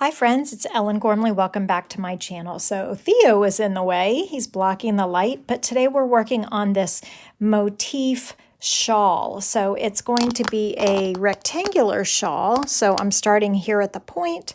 Hi friends, it's Ellen Gormley. Welcome back to my channel. So Theo is in the way. He's blocking the light, but today we're working on this motif shawl. So it's going to be a rectangular shawl. So I'm starting here at the point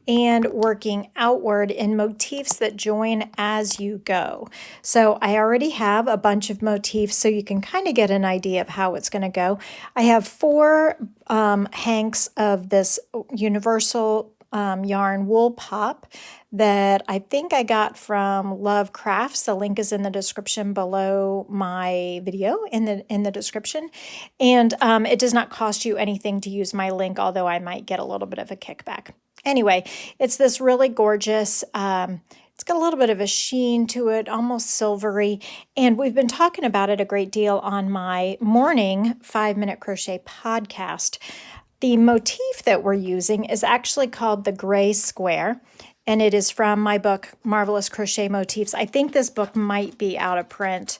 and working outward in motifs that join as you go. So I already have a bunch of motifs so you can kind of get an idea of how it's going to go. I have four hanks of this universal yarn wool pop that I think I got from Love Crafts. The link is in the description below my video in the description. And it does not cost you anything to use my link, although I might get a little bit of a kickback. Anyway, it's this really gorgeous, it's got a little bit of a sheen to it, almost silvery. And we've been talking about it a great deal on my morning 5-Minute Crochet podcast. The motif that we're using is actually called the Gray Square, and it is from my book, Marvelous Crochet Motifs. I think this book might be out of print.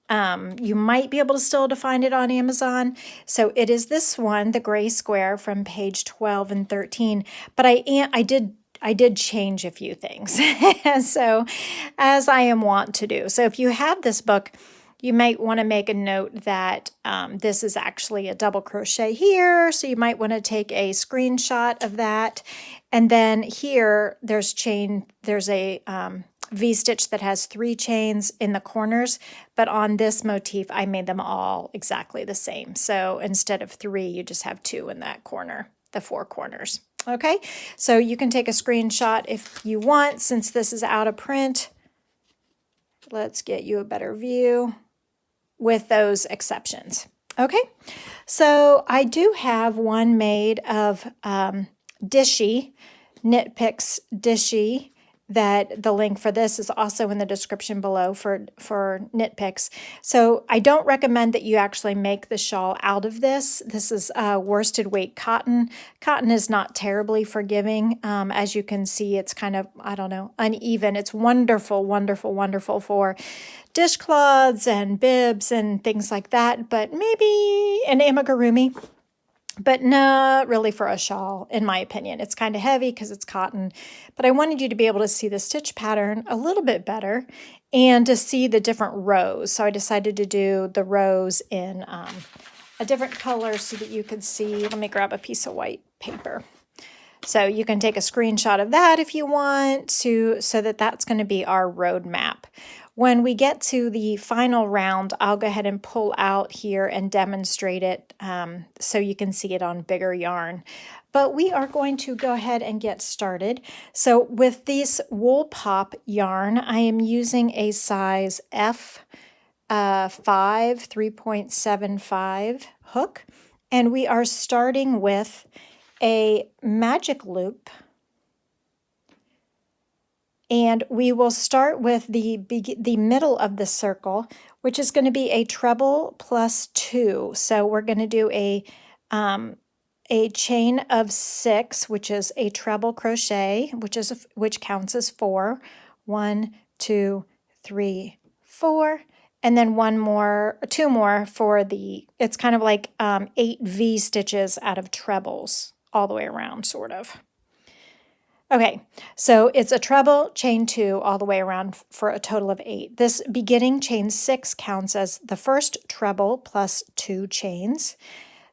You might be able to still find it on Amazon. So it is this one, the Gray Square, from page 12 and 13. But I did change a few things, so as I am wont to do. So if you have this book, you might want to make a note that this is actually a double crochet here. So you might want to take a screenshot of that. And then here there's a V-stitch that has 3 chains in the corners, but on this motif, I made them all exactly the same. So instead of 3, you just have 2 in that corner, the 4 corners. Okay, so you can take a screenshot if you want, since this is out of print. Let's get you a better view with those exceptions. Okay, so I do have one made of Dishy, Knit Picks Dishy, that the link for this is also in the description below for Knit Picks. So I don't recommend that you actually make the shawl out of this. This is worsted weight cotton. Cotton is not terribly forgiving. As you can see, it's kind of, I don't know, uneven. It's wonderful, wonderful, wonderful for dishcloths and bibs and things like that, but maybe an amigurumi, but not really for a shawl, in my opinion. It's kind of heavy because it's cotton, but I wanted you to be able to see the stitch pattern a little bit better and to see the different rows. So I decided to do the rows in a different color so that you could see. Let me grab a piece of white paper. So you can take a screenshot of that if you want to, so that that's going to be our road map. When we get to the final round, I'll go ahead and pull out here and demonstrate it so you can see it on bigger yarn. But we are going to go ahead and get started. So with this wool pop yarn, I am using a size F 3.75 hook, and we are starting with a magic loop. And we will start with the middle of the circle, which is going to be a treble plus 2. So we're going to do a chain of 6, which is a treble crochet, which counts as 4. 1, 2, 3, 4, and then 2 more for the. It's kind of like 8 V stitches out of trebles all the way around, sort of. Okay, so it's a treble, chain 2 all the way around for a total of 8. This beginning chain 6 counts as the first treble plus 2 chains.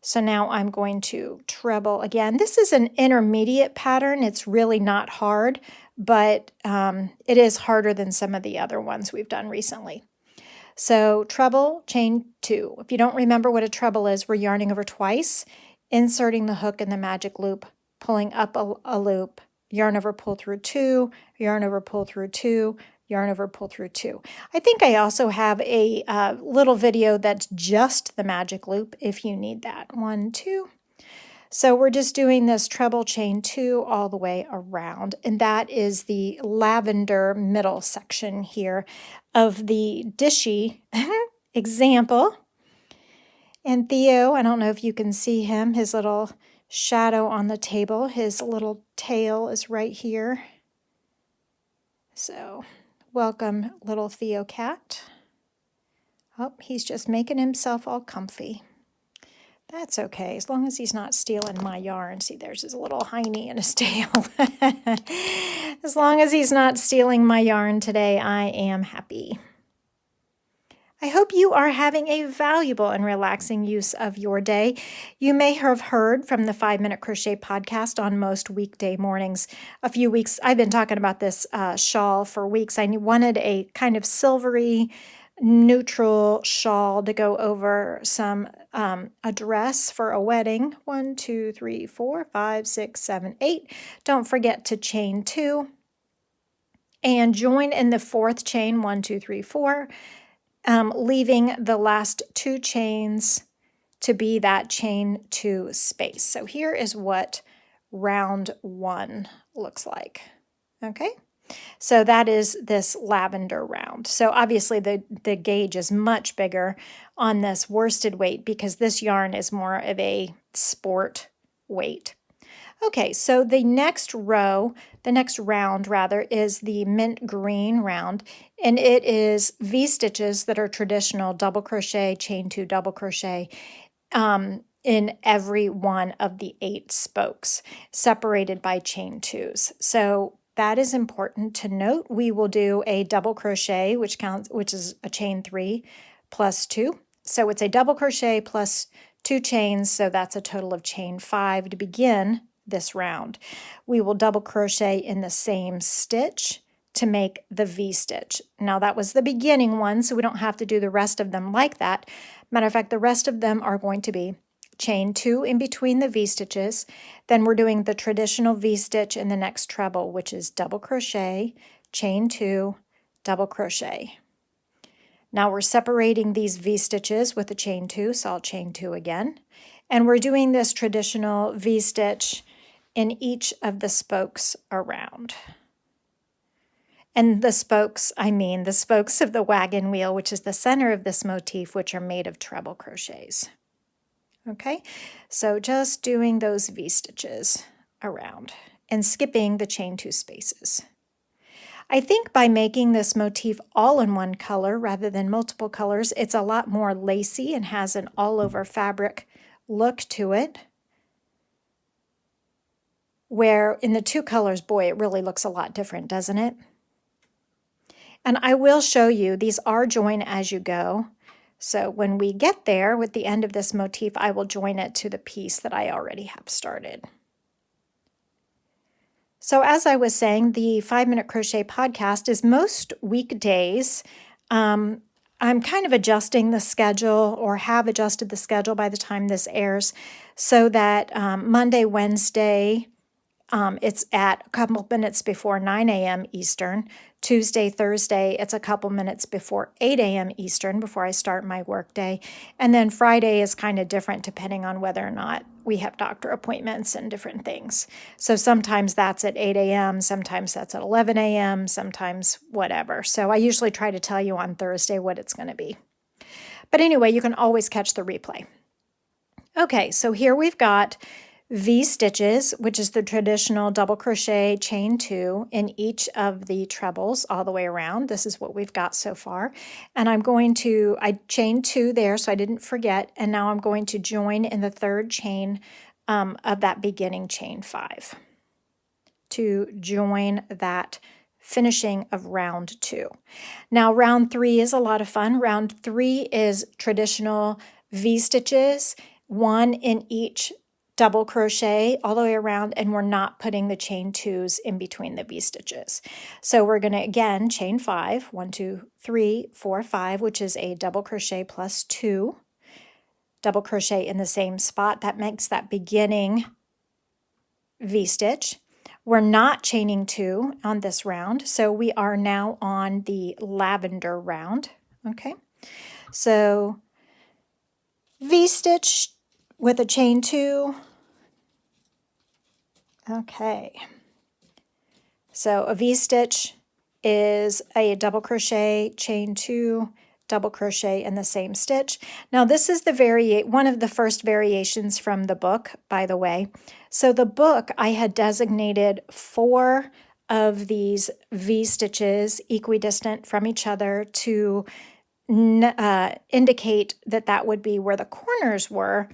So now I'm going to treble again. This is an intermediate pattern. It's really not hard, but it is harder than some of the other ones we've done recently. So treble, chain 2. If you don't remember what a treble is, we're yarning over twice, inserting the hook in the magic loop, pulling up a loop, yarn over, pull through 2, yarn over, pull through 2, yarn over, pull through 2. I think I also have a little video that's just the magic loop if you need that. 1, 2. So we're just doing this treble chain 2 all the way around, and that is the lavender middle section here of the Dishy example. And Theo, I don't know if you can see him, his little shadow on the table. His little tail is right here. So welcome, little Theo cat. Oh, he's just making himself all comfy. That's okay, as long as he's not stealing my yarn. See, there's his little hiney and his tail. As long as he's not stealing my yarn today, I am happy. I hope you are having a valuable and relaxing use of your day. You may have heard from the 5-Minute Crochet Podcast on most weekday mornings. A few weeks, I've been talking about this shawl for weeks. I wanted a kind of silvery, neutral shawl to go over a dress for a wedding. 1, 2, 3, 4, 5, 6, 7, 8. Don't forget to chain 2 and join in the 4th chain, 1, 2, 3, 4. Leaving the last 2 chains to be that chain 2 space. So here is what round 1 looks like. Okay, so that is this lavender round. So obviously the gauge is much bigger on this worsted weight because this yarn is more of a sport weight. Okay, so the next round is the mint green round, and it is V-stitches that are traditional double crochet, chain 2, double crochet in every one of the 8 spokes, separated by chain 2s. So that is important to note. We will do a double crochet, which is a chain 3 plus 2. So it's a double crochet plus 2 chains, so that's a total of chain 5 to begin this round. We will double crochet in the same stitch to make the V-stitch. Now that was the beginning one, so we don't have to do the rest of them like that. Matter of fact, the rest of them are going to be chain 2 in between the V-stitches. Then we're doing the traditional V-stitch in the next treble, which is double crochet, chain 2, double crochet. Now we're separating these V-stitches with a chain 2, so I'll chain 2 again. And we're doing this traditional V-stitch in each of the spokes around. And the spokes, I mean the spokes of the wagon wheel, which is the center of this motif, which are made of treble crochets. Okay, so just doing those V-stitches around and skipping the chain 2 spaces. I think by making this motif all in one color rather than multiple colors, it's a lot more lacy and has an all-over fabric look to it. Where in the 2 colors, boy, it really looks a lot different, doesn't it? And I will show you, these are join as you go. So when we get there with the end of this motif, I will join it to the piece that I already have started. So as I was saying, the 5-Minute Crochet Podcast is most weekdays. I'm kind of adjusting the schedule, or have adjusted the schedule by the time this airs, so that Monday, Wednesday, it's at a couple minutes before 9 a.m. Eastern. Tuesday, Thursday, it's a couple minutes before 8 a.m. Eastern before I start my workday. And then Friday is kind of different depending on whether or not we have doctor appointments and different things. So sometimes that's at 8 a.m., sometimes that's at 11 a.m., sometimes whatever. So I usually try to tell you on Thursday what it's going to be. But anyway, you can always catch the replay. Okay, so here we've got V-stitches, which is the traditional double crochet chain 2 in each of the trebles all the way around. This is what we've got so far. And I chained 2 there so I didn't forget, and now I'm going to join in the 3rd chain of that beginning chain 5 to join that finishing of round 2. Now round 3 is a lot of fun. Round 3 is traditional V-stitches, 1 in each double crochet all the way around, and we're not putting the chain 2s in between the V-stitches. So we're going to again chain 5, 1, 2, 3, 4, 5, which is a double crochet plus 2, double crochet in the same spot. That makes that beginning V-stitch. We're not chaining 2 on this round, so we are now on the lavender round. Okay, so V-stitch with a chain 2. Okay, so a V-stitch is a double crochet, chain 2, double crochet in the same stitch. Now this is one of the first variations from the book, by the way. So the book, I had designated 4 of these V-stitches equidistant from each other to indicate that would be where the corners were.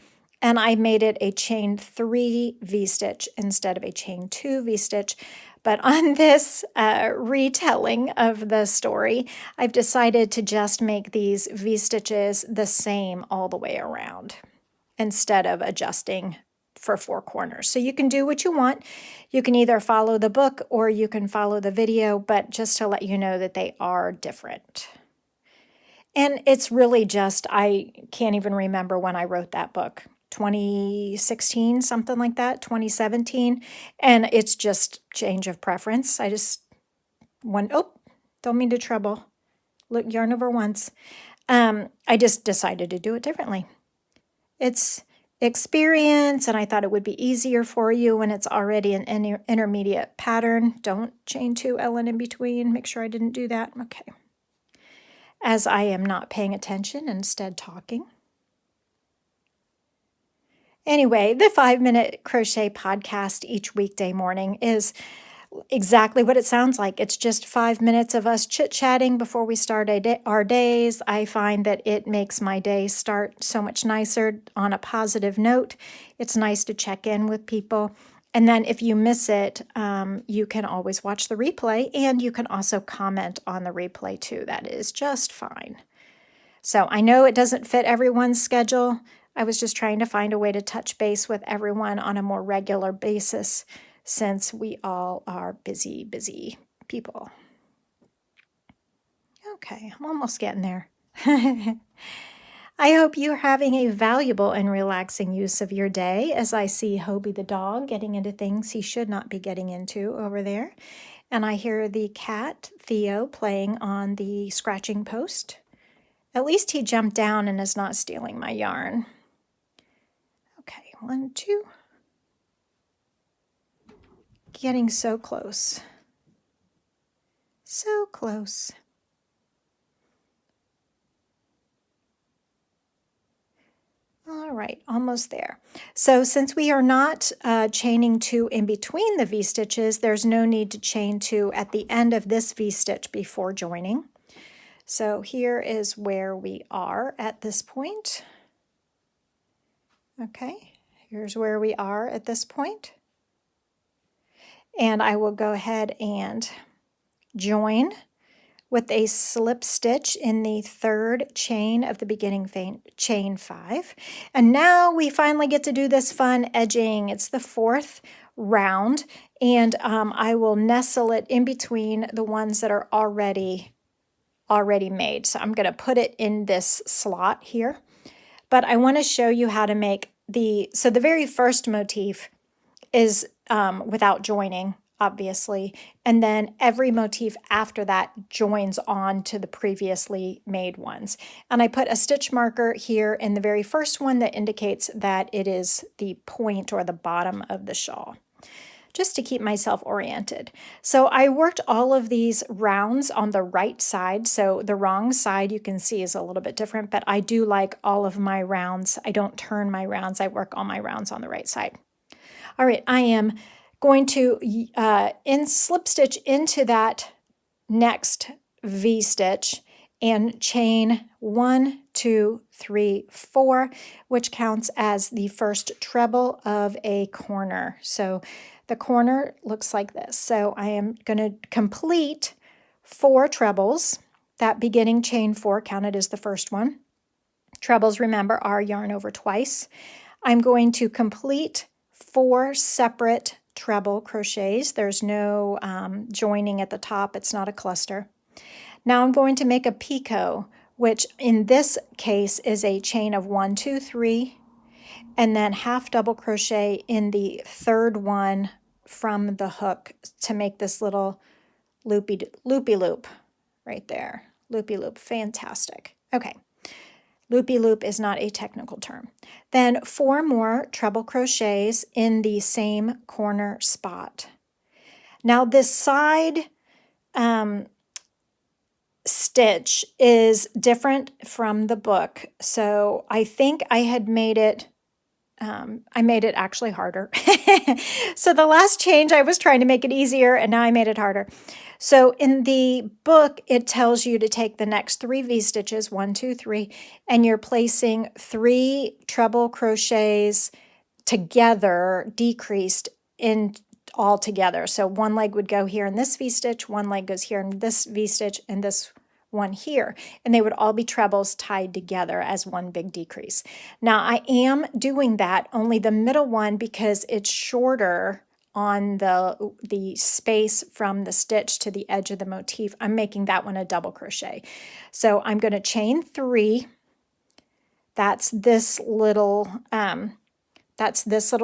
and I made it a chain 3 V-stitch instead of a chain 2 V-stitch. But on this retelling of the story, I've decided to just make these V-stitches the same all the way around instead of adjusting for 4 corners. So you can do what you want. You can either follow the book or you can follow the video, but just to let you know that they are different. And it's really just, I can't even remember when I wrote that book, 2016, something like that, 2017. And it's just change of preference. I just don't mean to trouble. Look, yarn over once. I just decided to do it differently. It's experience, and I thought it would be easier for you when it's already an intermediate pattern. Don't chain 2 Ellen in between. Make sure I didn't do that. Okay. As I am not paying attention, instead talking. Anyway, the 5-Minute Crochet Podcast each weekday morning is exactly what it sounds like. It's just 5 minutes of us chit-chatting before we start our days. I find that it makes my day start so much nicer on a positive note. It's nice to check in with people. And then if you miss it, you can always watch the replay, and you can also comment on the replay too. That is just fine. So I know it doesn't fit everyone's schedule. I was just trying to find a way to touch base with everyone on a more regular basis, since we all are busy, busy people. Okay, I'm almost getting there. I hope you're having a valuable and relaxing use of your day, as I see Hobie the dog getting into things he should not be getting into over there. And I hear the cat, Theo, playing on the scratching post. At least he jumped down and is not stealing my yarn. Okay, 1, 2. Getting so close. So close. All right, almost there. So since we are not chaining 2 in between the V-stitches, there's no need to chain 2 at the end of this V-stitch before joining. So here is where we are at this point. Okay, here's where we are at this point. And I will go ahead and join with a slip stitch in the 3rd chain of the beginning chain 5. And now we finally get to do this fun edging. It's the 4th round, and I will nestle it in between the ones that are already made. So I'm going to put it in this slot here. But I want to show you how to make the very first motif is without joining, obviously, and then every motif after that joins on to the previously made ones. And I put a stitch marker here in the very first one that indicates that it is the point or the bottom of the shawl, just to keep myself oriented. So I worked all of these rounds on the right side. So the wrong side you can see is a little bit different, but I do like all of my rounds. I don't turn my rounds. I work all my rounds on the right side. All right, I am going to slip stitch into that next V-stitch and chain 1, 2, 3, 4, which counts as the first treble of a corner. So the corner looks like this. So I am going to complete 4 trebles. That beginning chain 4 counted as the first one. Trebles, remember, are yarn over twice. I'm going to complete 4 separate treble crochets. There's no joining at the top. It's not a cluster. Now I'm going to make a picot, which in this case is a chain of 1, 2, 3, and then half double crochet in the 3rd one from the hook to make this little loopy loop right there. Loopy loop, fantastic. Okay. Loopy loop is not a technical term. Then 4 more treble crochets in the same corner spot. Now this side stitch is different from the book. So I think I had made it I made it actually harder. So the last change, I was trying to make it easier, and now I made it harder. So in the book, it tells you to take the next 3 V-stitches, 1, 2, 3, and you're placing 3 treble crochets together, decreased in all together. So one leg would go here in this V-stitch, one leg goes here in this V-stitch, and this one here, and they would all be trebles tied together as one big decrease. Now I am doing that, only the middle one, because it's shorter on the space from the stitch to the edge of the motif. I'm making that one a double crochet. So I'm going to chain 3. That's this little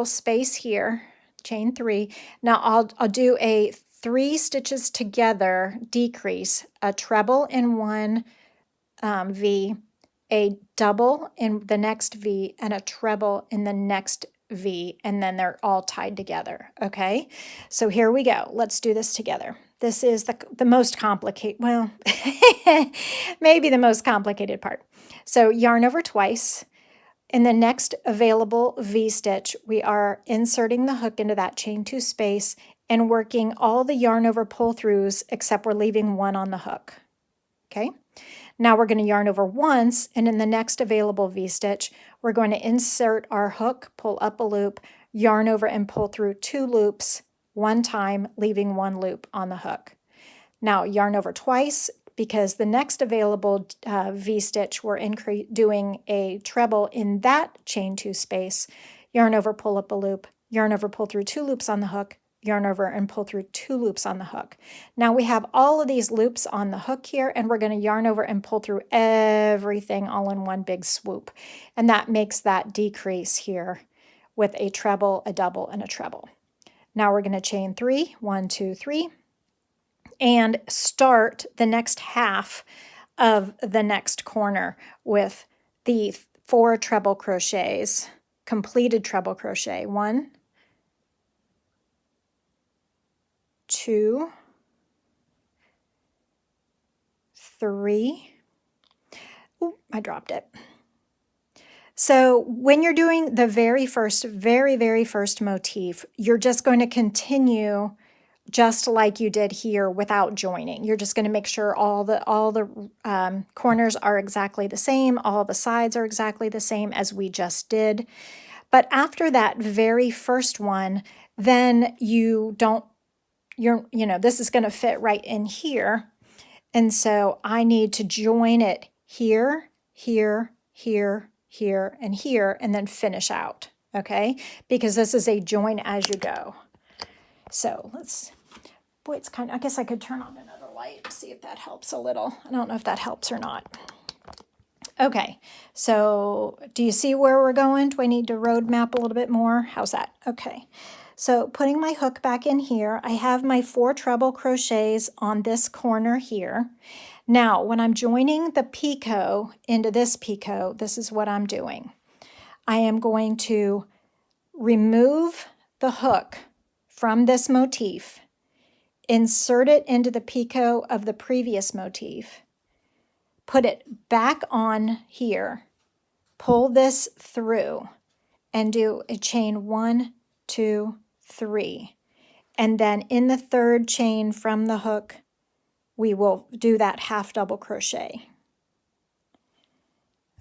space here, chain 3. Now I'll do a 3 stitches together decrease, a treble in one V, a double in the next V, and a treble in the next V, and then they're all tied together, okay? So here we go. Let's do this together. This is the most complicated, well, maybe the most complicated part. So yarn over twice. In the next available V-stitch, we are inserting the hook into that chain 2 space and working all the yarn over pull-throughs, except we're leaving one on the hook, okay? Now we're going to yarn over once, and in the next available V-stitch, we're going to insert our hook, pull up a loop, yarn over and pull through 2 loops one time, leaving 1 loop on the hook. Now yarn over twice, because the next available V-stitch, we're doing a treble in that chain 2 space, yarn over, pull up a loop, yarn over, pull through 2 loops on the hook, yarn over and pull through 2 loops on the hook. Now we have all of these loops on the hook here, and we're going to yarn over and pull through everything all in one big swoop. And that makes that decrease here with a treble, a double, and a treble. Now we're going to chain 3, 1, 2, 3, and start the next half of the next corner with the 4 treble crochets, completed treble crochet. 1, 2, 3. Ooh, I dropped it. So when you're doing the very first motif, you're just going to continue just like you did here without joining. You're just going to make sure all the corners are exactly the same, all the sides are exactly the same as we just did. But after that very first one, then this is going to fit right in here. And so I need to join it here, here, here, here, and here, and then finish out, okay? Because this is a join as you go. So it's kind of, I guess I could turn on another light, see if that helps a little. I don't know if that helps or not. Okay, so do you see where we're going? Do I need to road map a little bit more? How's that? Okay, so putting my hook back in here, I have my 4 treble crochets on this corner here. Now, when I'm joining the picot into this picot, this is what I'm doing. I am going to remove the hook from this motif, insert it into the picot of the previous motif, put it back on here, pull this through, and do a chain 1, 2, 3. And then in the 3rd chain from the hook, we will do that half double crochet.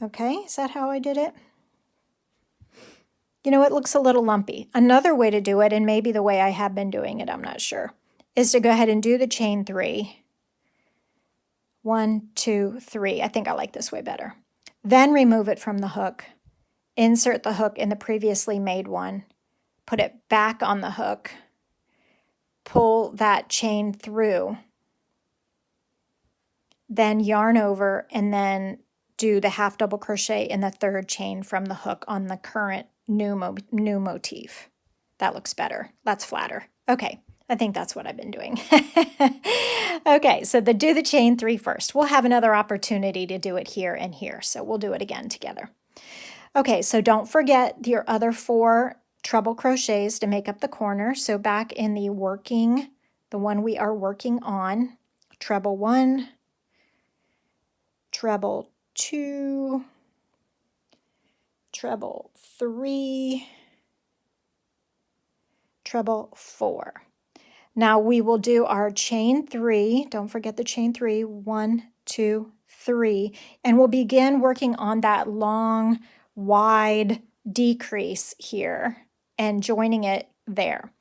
Okay, is that how I did it? You know, it looks a little lumpy. Another way to do it, and maybe the way I have been doing it, I'm not sure, is to go ahead and do the chain 3. 1, 2, 3. I think I like this way better. Then remove it from the hook. Insert the hook in the previously made one. Put it back on the hook. Pull that chain through. Then yarn over and then do the half double crochet in the 3rd chain from the hook on the current new motif. That looks better. That's flatter. Okay, I think that's what I've been doing. Okay, so do the chain 3 first. We'll have another opportunity to do it here and here, so we'll do it again together. Okay, so don't forget your other 4 treble crochets to make up the corner. So back in the one we are working on, treble 1, treble 2, treble 3, treble 4. Now we will do our chain 3. Don't forget the chain 3. 1, 2, 3. And we'll begin working on that long, wide decrease here and joining it there.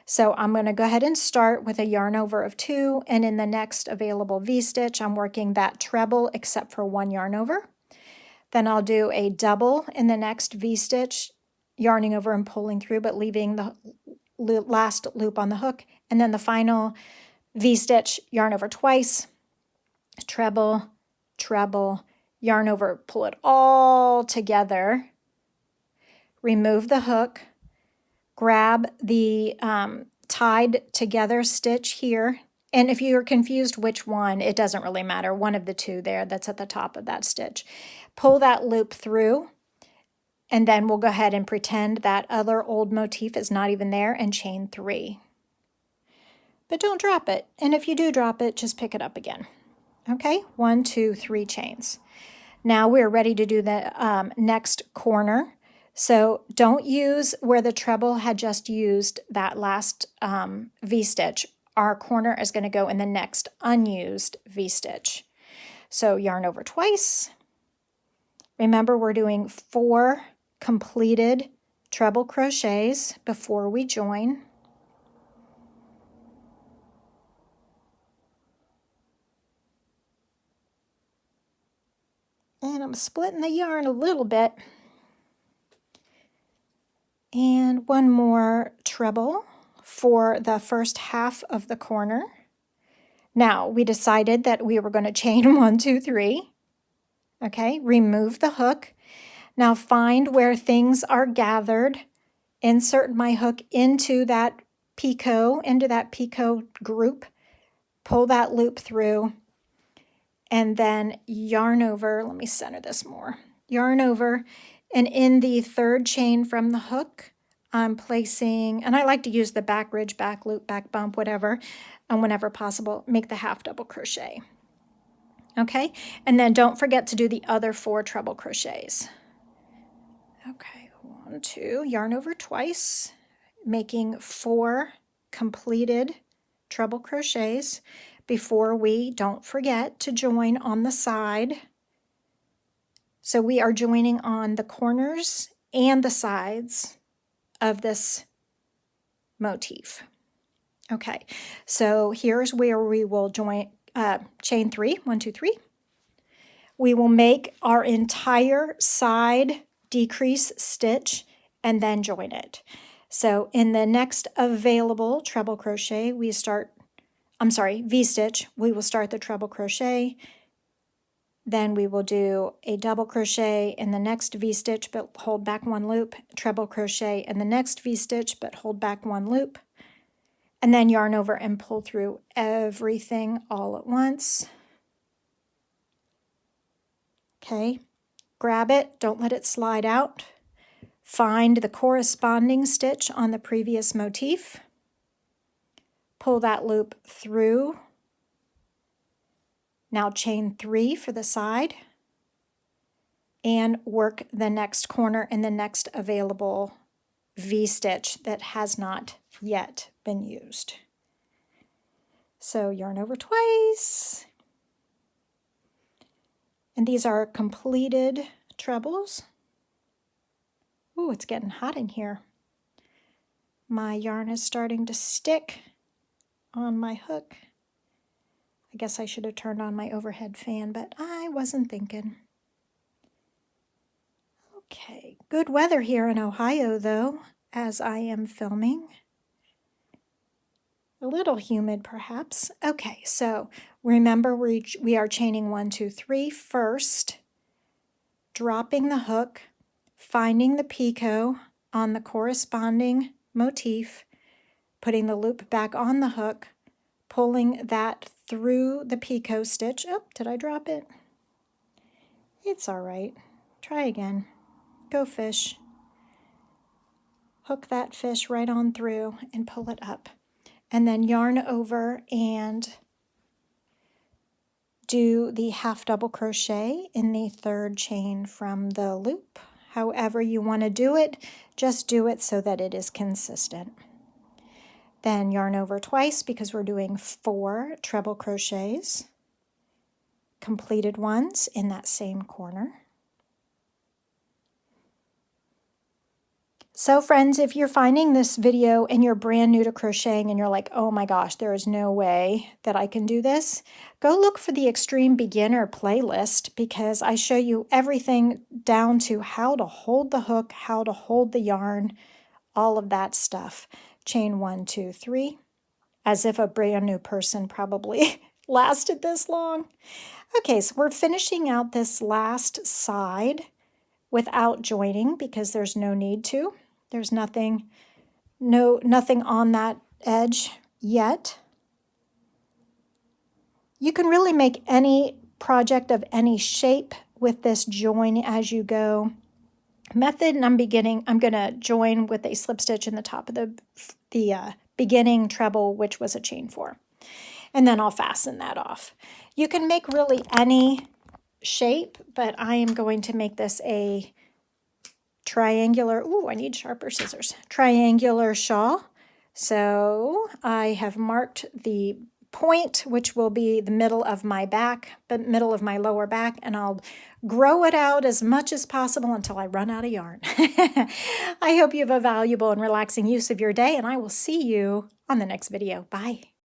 So I'm going to go ahead and start with a yarn over of 2, and in the next available V-stitch, I'm working that treble except for 1 yarn over. Then I'll do a double in the next V-stitch, yarning over and pulling through, but leaving the last loop on the hook. And then the final V-stitch, yarn over twice, treble, treble, yarn over, pull it all together, remove the hook, grab the tied together stitch here. And if you're confused which one, it doesn't really matter. One of the two there that's at the top of that stitch. Pull that loop through, and then we'll go ahead and pretend that other old motif is not even there and chain 3. But don't drop it. And if you do drop it, just pick it up again. Okay, 1, 2, 3 chains. Now we're ready to do the next corner. So don't use where the treble had just used that last V-stitch. Our corner is going to go in the next unused V-stitch. So yarn over twice. Remember, we're doing 4 completed treble crochets before we join. And I'm splitting the yarn a little bit. And 1 more treble for the first half of the corner. Now, we decided that we were going to chain 1, 2, 3. Okay, remove the hook. Now find where things are gathered. Insert my hook into that picot group. Pull that loop through. And then yarn over. Let me center this more. Yarn over. And in the third chain from the hook, I'm placing, and I like to use the back ridge, back loop, back bump, whatever, and whenever possible, make the half double crochet. Okay, and then don't forget to do the other 4 treble crochets. Okay, 1, 2, yarn over twice, making 4 completed treble crochets before we, don't forget to join on the side. So we are joining on the corners and the sides of this motif. Okay, so here's where we will join, chain 3, 1, 2, 3. We will make our entire side decrease stitch and then join it. So in the next available treble crochet, V-stitch, we will start the treble crochet. Then we will do a double crochet in the next V-stitch, but hold back 1 loop, treble crochet in the next V-stitch, but hold back 1 loop, and then yarn over and pull through everything all at once. Okay, grab it, don't let it slide out. Find the corresponding stitch on the previous motif. Pull that loop through. Now chain 3 for the side and work the next corner in the next available V-stitch that has not yet been used. So yarn over twice. And these are completed trebles. Ooh, it's getting hot in here. My yarn is starting to stick on my hook. I guess I should have turned on my overhead fan, but I wasn't thinking. Okay, good weather here in Ohio, though, as I am filming. A little humid, perhaps. Okay, so remember we are chaining 1, 2, 3 first, dropping the hook, finding the picot on the corresponding motif, putting the loop back on the hook, pulling that through the picot stitch. Oh, did I drop it? It's all right. Try again. Go fish. Hook that fish right on through and pull it up. And then yarn over and do the half double crochet in the third chain from the loop. however you want to do it. Just do it so that it is consistent. Then yarn over twice because we're doing 4 treble crochets, completed ones in that same corner. So friends, if you're finding this video and you're brand new to crocheting and you're like, oh my gosh, there is no way that I can do this, go look for the Extreme Beginner playlist because I show you everything down to how to hold the hook, how to hold the yarn, all of that stuff. Chain 1, 2, 3, as if a brand new person probably lasted this long. Okay, so we're finishing out this last side without joining because there's no need to. There's nothing on that edge yet. You can really make any project of any shape with this join as you go method, and I'm going to join with a slip stitch in the top of the beginning treble, which was a chain 4. And then I'll fasten that off. You can make really any shape, but I am going to make this a triangular, I need sharper scissors, triangular shawl. So I have marked the point, which will be the middle of my middle of my lower back, and I'll grow it out as much as possible until I run out of yarn. I hope you have a valuable and relaxing use of your day, and I will see you on the next video. Bye.